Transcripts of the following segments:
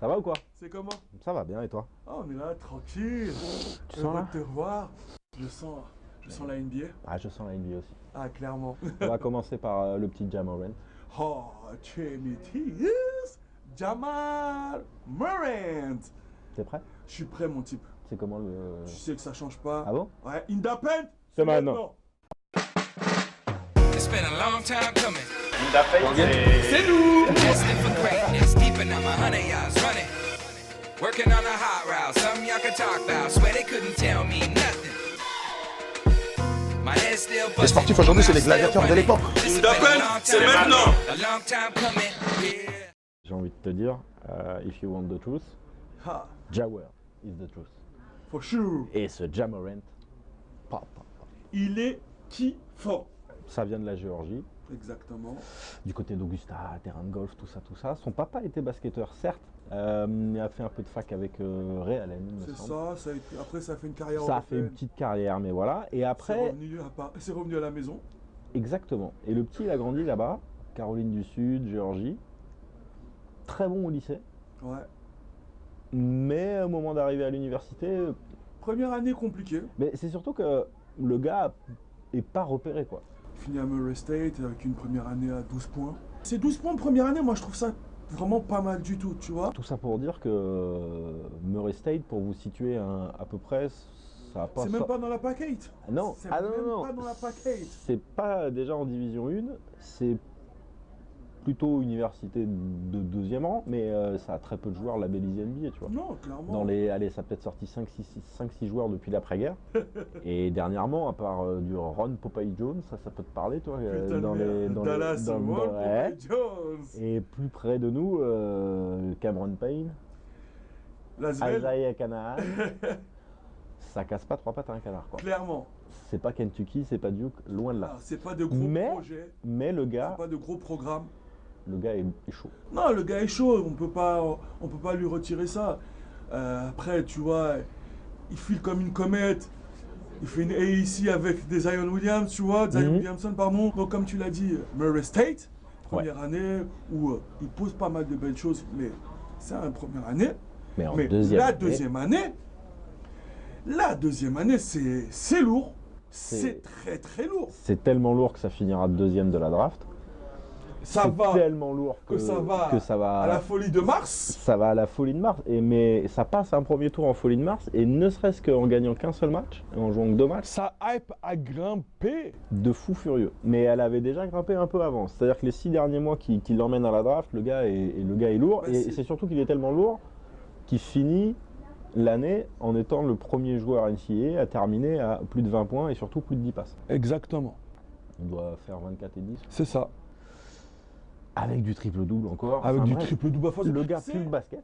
Ça va ou quoi? C'est comment? Ça va bien et toi? Ah, on est là, tranquille. Tu sens là? Heureux de te revoir. Je sens la NBA. Ah, je sens la NBA aussi. Ah, clairement. On va commencer par le petit Ja Morant. Oh, Trinity Jamal Morant. T'es prêt? Je suis prêt, mon type. C'est comment le... Tu sais que ça change pas. Ah bon? Ouais, Indapent. C'est maintenant. It's been a long time coming. C'est nous. Destined for greatness, deep in my 100 yards running. Working on a hot route, something y'all can talk about. Swear they couldn't tell me nothing. My head's still buzzing. Les sportifs aujourd'hui, c'est les gladiateurs de l'époque. Indapent, c'est maintenant. A long time coming. Yeah. J'ai envie de te dire, if you want the truth, Ha, Jawar is the truth. for sure. Et ce Ja Morant, Il est kiffant. ça vient de la Géorgie, Exactement. du côté d'Augusta, terrain de golf, tout ça, tout ça. Son papa était basketteur, certes, mais a fait un peu de fac avec Ray Allen, il me C'est semble. après ça a fait une carrière Ça a fait une européenne. petite carrière, mais voilà. Et après, C'est revenu à la maison. exactement. Et le petit, il a grandi là-bas, Caroline du Sud, Géorgie. Très bon au lycée. Ouais. Mais au moment d'arriver à l'université, Première année compliquée. mais c'est surtout que le gars est pas repéré, quoi. Fini à Murray State avec une première année à 12 points. Ces 12 points de première année, moi je trouve ça vraiment pas mal du tout, tu vois. Tout ça pour dire que Murray State, pour vous situer à peu près, ça a pas... C'est même pas dans la pack 8. Non, C'est ah non, même non, pas dans la pack 8. c'est pas déjà en division 1, c'est plutôt université de deuxième rang, mais ça a très peu de joueurs labellisés NBA, tu vois. Non, clairement. Dans les, allez, ça a peut-être sorti 5-6 joueurs depuis l'après-guerre. Et dernièrement, à part du Ron Popeye Jones, ça peut te parler, toi, Putain de dans merde. les... Dallas, dans- Wall, ouais. Popeye Jones. Et plus près de nous, Cameron Payne, Lasvel, Isaiah Canaan. Ça casse pas trois pattes à un canard, quoi. clairement. C'est pas Kentucky, c'est pas Duke, loin de là. Ah, c'est pas de gros Mais- projets, Mais le c'est gars pas de gros programmes. est chaud. Non, le gars est chaud, on peut pas lui retirer ça. Après, tu vois, il file comme une comète. Il fait une AEC avec des Zion Williams, tu vois, Zion Mhm. Williamson, pardon. Donc, comme tu l'as dit, Murray State, première année où il pose pas mal de belles choses, mais c'est une première année. Mais en Mais deuxième la année, deuxième année, c'est lourd. C'est- C'est très très lourd. c'est tellement lourd que ça finira deuxième de la draft. Ça C'est va tellement lourd que ça va à à la folie de mars. ça va à la folie de Mars. Mais ça passe un premier tour en folie de Mars, et ne serait-ce qu'en gagnant qu'un seul match, et en jouant que 2 matchs, Sa hype a grimpé. de fou furieux. Mais elle avait déjà grimpé un peu avant. C'est-à-dire que les 6 derniers mois qui l'emmènent à la draft, le gars est lourd. Bah, et c'est- c'est surtout qu'il est tellement lourd qu'il finit l'année en étant le premier joueur NCAA à terminer à plus de 20 points et surtout plus de 10 passes. Exactement. On doit faire 24 et 10. C'est ça. Avec du triple-double encore. Avec Enfin, du bref, triple double à force. Le gars C'est- pue le basket.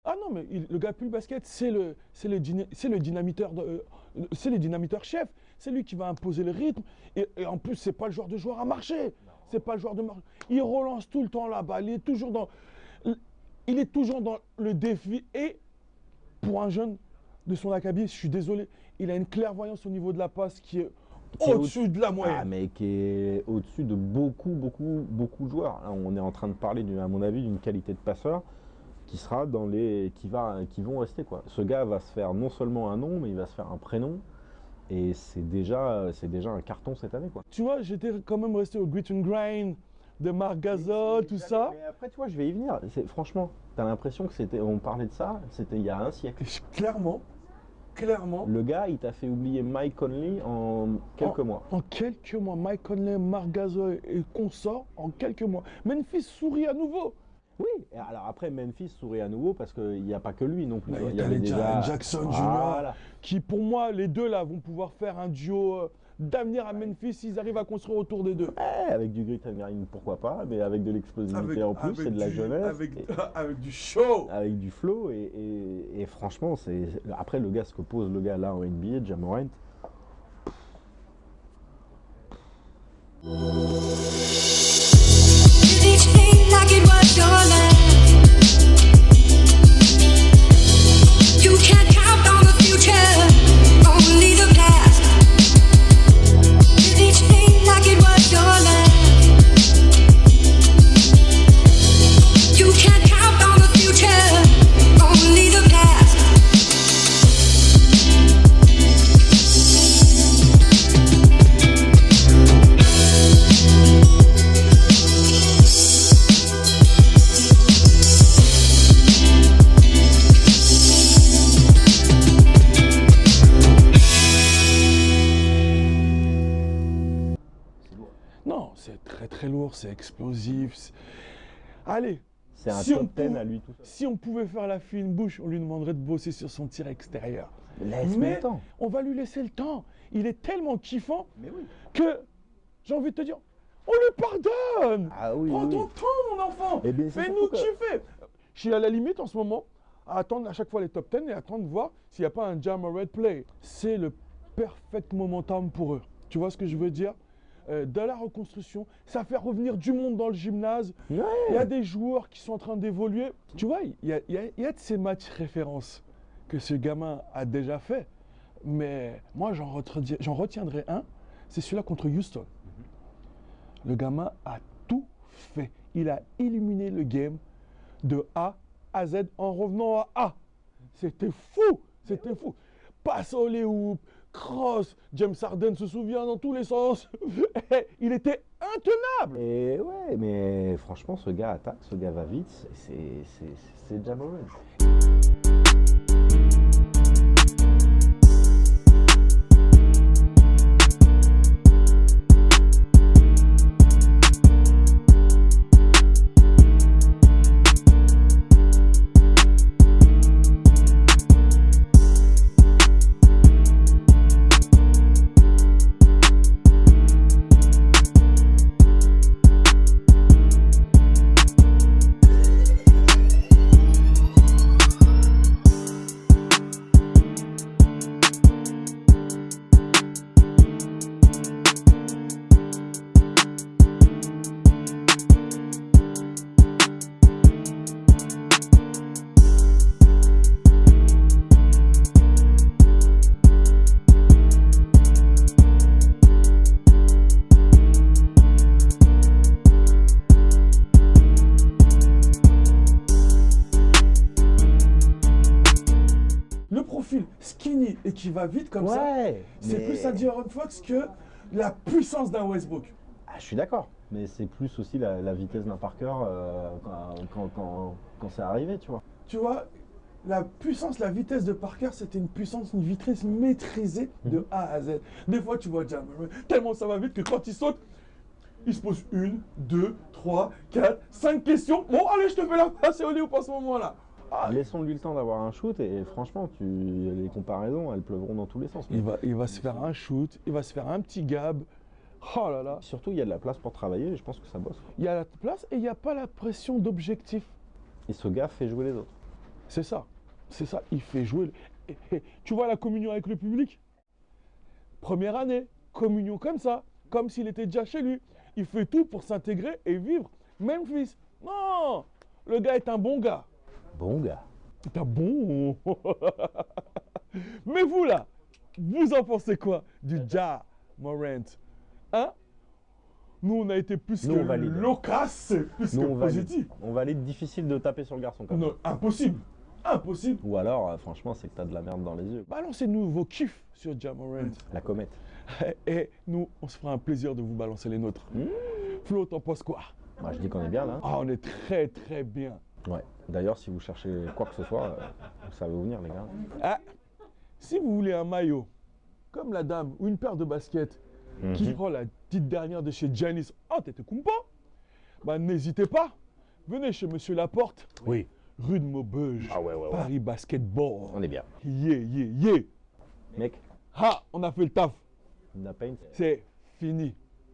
Ah non, mais le gars pue le basket, c'est le dynamiteur, c'est le dynamiteur chef. C'est lui qui va imposer le rythme. Et en plus, c'est pas le genre de joueur à marcher. C'est pas le joueur de marcher. Il relance tout le temps la balle. Il est toujours dans le défi. Et pour un jeune de son acabit, je suis désolé, il a une clairvoyance au niveau de la passe qui est Qui est au-dessus de la Ah, moyenne. mais qui est au-dessus de beaucoup de joueurs. Là, on est en train de parler, à mon avis, d'une qualité de passeur qui sera dans les qui vont rester, quoi. Ce gars va se faire non seulement un nom, mais il va se faire un prénom. Et c'est déjà un carton cette année, quoi. Tu vois, j'étais quand même resté au grit and grind de Marc Gasol, tout ça. Mais après, tu vois, je vais y venir. Franchement, T'as l'impression que on parlait de ça, c'était il y a un siècle. Clairement, Le gars, il t'a fait oublier Mike Conley en quelques mois. En quelques mois, Mike Conley, Marc Gasol et consorts, en quelques mois. Memphis sourit à nouveau. Oui, et alors après, Memphis sourit à nouveau parce qu'il n'y a pas que lui non plus. Il y avait déjà Jackson Jr. Voilà. Qui, pour moi, les deux là vont pouvoir faire un duo d'avenir à Memphis s'ils arrivent à construire autour des deux. Ouais, avec du grit and grind, pourquoi pas, mais avec de l'explosivité en plus, c'est de la jeunesse. Avec du show. Avec du flow, et franchement, après le gars, ce que pose le gars là en NBA, Ja Morant. Like it was your last. You can't count on the future, only the past. Did each day like it was your last. You can't count on the future, only the past. Non, c'est très très lourd, c'est explosif. Allez, C'est un si on top 10 pouvait- à lui tout seul. si on pouvait faire la fine bouche, on lui demanderait de bosser sur son tir extérieur. Laisse-moi Mais le temps. on va lui laisser le temps. Il est tellement kiffant Mais oui. que j'ai envie de te dire, on lui pardonne. Ah oui, Prends oui. ton temps, mon enfant. Eh bien, c'est Fais-nous surtout que- kiffer. Je suis à la limite en ce moment à attendre à chaque fois les top 10 et attendre de voir s'il n'y a pas un Ja Morant play. C'est le perfect momentum pour eux. Tu vois ce que je veux dire? De la reconstruction, ça fait revenir du monde dans le gymnase. Ouais. Il y a des joueurs qui sont en train d'évoluer. Tu vois, il y a de ces matchs références que ce gamin a déjà fait. Mais moi, j'en retiendrai un. C'est celui-là contre Houston. Le gamin a tout fait. Il a illuminé le game de A à Z en revenant à A. C'était fou. C'était fou. Passe au hoop, cross. James Harden se souvient dans tous les sens. Il était intenable. Et ouais, mais franchement, ce gars attaque, ce gars va vite, c'est Ja Morant. Le profil skinny et qui va vite comme ça, Ouais, c'est mais- plus un De'Aaron Fox que la puissance d'un Westbrook. Ah, je suis d'accord, mais c'est plus aussi la vitesse d'un Parker quand c'est arrivé, tu vois. Tu vois, la puissance, la vitesse de Parker, c'était une puissance, une vitesse maîtrisée de A à Z. Des fois, tu vois Ja Morant, tellement ça va vite que quand il saute, il se pose 1, 2, 3, 4, 5 questions. Bon, allez, je te fais la passe et on est où à ce moment-là? Ah, Laissons-lui le temps d'avoir un shoot et franchement, les comparaisons, elles pleuvront dans tous les sens. il va se faire un shoot, il va se faire un petit gab. Oh là là. Surtout, il y a de la place pour travailler et je pense que ça bosse. Il y a la place et il n'y a pas la pression d'objectif. Et ce gars fait jouer les autres. C'est ça. C'est ça. Il fait jouer. Tu vois la communion avec le public? Première année, communion comme ça, comme s'il était déjà chez lui. Il fait tout pour s'intégrer et vivre Memphis. Non, le gars est un bon gars. Bon gars. C'est un bon. Mais vous là, vous en pensez quoi du Ja Morant? Hein? Nous, on a été plus Nous, que on valide. loquace, plus Nous, que on valide. positif. On valide, difficile de taper sur le garçon comme ça. Non, impossible. Impossible. Ou alors, franchement, c'est que t'as de la merde dans les yeux. Balancez-nous vos kiffs sur Ja Morant. La comète. Et nous, on se fera un plaisir de vous balancer les nôtres. Flo, t'en penses quoi? Moi, je dis qu'on est bien là. Ah, on est très très bien. Ouais. D'ailleurs, si vous cherchez quoi que ce soit, vous savez où venir, les gars. Ah, si vous voulez un maillot, comme la dame, ou une paire de baskets, qui prend la petite dernière de chez Giannis Antetokounmpo, bah n'hésitez pas. Venez chez Monsieur Laporte. Oui. Rue de Maubeuge. Ah ouais. Paris Basketball. On est bien. Yeah. Mec, Ha, on a fait le taf. on a pas une... C'est fini.